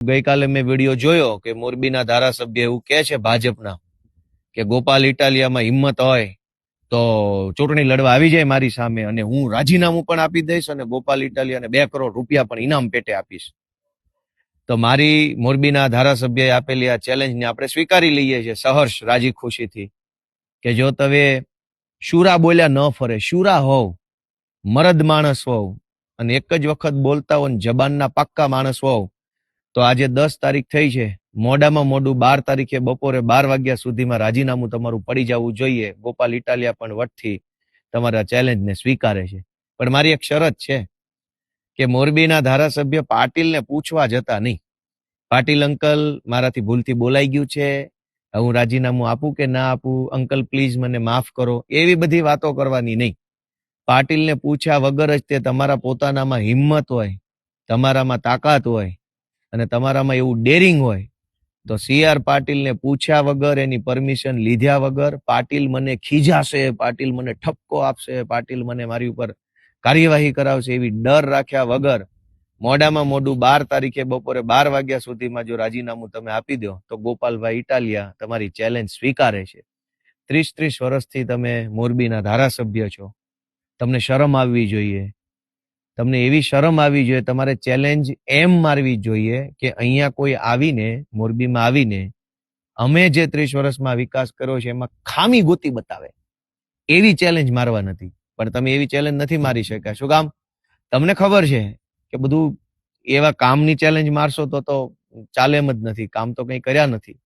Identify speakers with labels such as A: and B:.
A: ગઈકાલે મેં વિડીયો જોયો કે મોરબીના ધારાસભ્ય એવું કહે છે ભાજપના કે ગોપાલ ઇટાલિયામાં હિંમત હોય તો ચૂંટણી લડવા આવી જાય મારી સામે અને હું રાજીનામું પણ આપી દઈશ અને ગોપાલ ઇટાલિયાને 2 કરોડ રૂપિયા પણ ઇનામ પેટે આપીશ. તો મારી મોરબીના ધારાસભ્યએ આપેલી આ ચેલેન્જને આપણે સ્વીકારી લઈએ છીએ સહર્ષ રાજી ખુશીથી કે જો તમે શુરા બોલ્યા ન ફરે, શુરા હોવ, મરદ માણસ હોવ અને એક જ વખત બોલતા હો જબાનના પાક્કા માણસ હોવ તો આજે 10 તારીખ થઈ છે, મોડામાં મોડું 12 તારીખે બપોરે 12 વાગ્યા સુધીમાં રાજીનામું તમારું પડી જવું જોઈએ. ગોપાલ ઇટાલિયા પણ વટથી તમારા ચેલેન્જને સ્વીકારે છે, પણ મારી એક શરત છે કે મોરબીના ધારાસભ્ય પાટીલને પૂછવા જતા નહીં. પાટીલ અંકલ, મારાથી ભૂલથી બોલાઈ ગયું છે, હું રાજીનામું આપું કે ના આપું, અંકલ પ્લીઝ મને માફ કરો, એવી બધી વાતો કરવાની નહીં. પાટીલને પૂછ્યા વગર જ તે તમારા પોતાનામાં હિંમત હોય, તમારામાં તાકાત હોય અને તમારામાં એવું ડેરિંગ હોય તો CR પાટીલને પૂછ્યા વગર, એની પરમિશન લીધા વગર, પાટીલ મને ખીજાશે, પાટીલ મને ઠપકો આપશે, પાટીલ મને મારી ઉપર કાર્યવાહી કરાવશે એવી ડર રાખ્યા વગર મોડામાં મોડું 12 તારીખે બપોરે 12 વાગ્યા સુધીમાં જો રાજીનામું તમે આપી દો તો ગોપાલભાઈ ઇટાલિયા તમારી ચેલેન્જ સ્વીકારે છે. 30 વર્ષથી તમે મોરબીના ધારાસભ્ય છો, તમને શરમ આવવી જોઈએ. તમને એવી શરમ આવી જોઈએ, તમારે ચેલેન્જ એમ મારવી જોઈએ કે અહીંયા કોઈ આવીને, મોરબીમાં આવીને અમે જે 30 વર્ષમાં વિકાસ કર્યો છે એમાં ખામી ગોતી બતાવે, એવી ચેલેન્જ મારવા નથી. પણ તમે એવી ચેલેન્જ નથી મારી શક્યા. શું કામ? તમને ખબર છે કે બધું એવા કામની ચેલેન્જ મારશો તો ચાલે એમ જ નથી, કામ તો કંઈ કર્યા નથી.